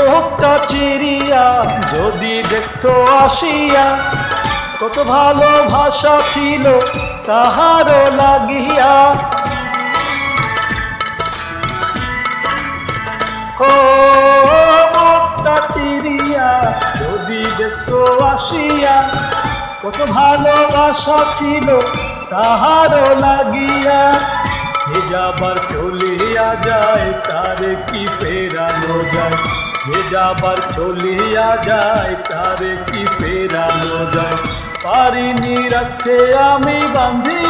মুখটা চিরিয়া যদি দেখতো আসিয়া, কত ভালোবাসা ছিল তাহারও লাগিয়া। ও মুখটা চিরিয়া যদি দেখতো আসিয়া, কত ভালোবাসা ছিল তাহারও লাগিয়া। যে যাবার চলিয়া যায় তারে কি ফেরানো যায়, যে যাবার চলিয়া যায় তারে কি ফেরানো যায়। পারিনি রাখতে আমি বাঁধি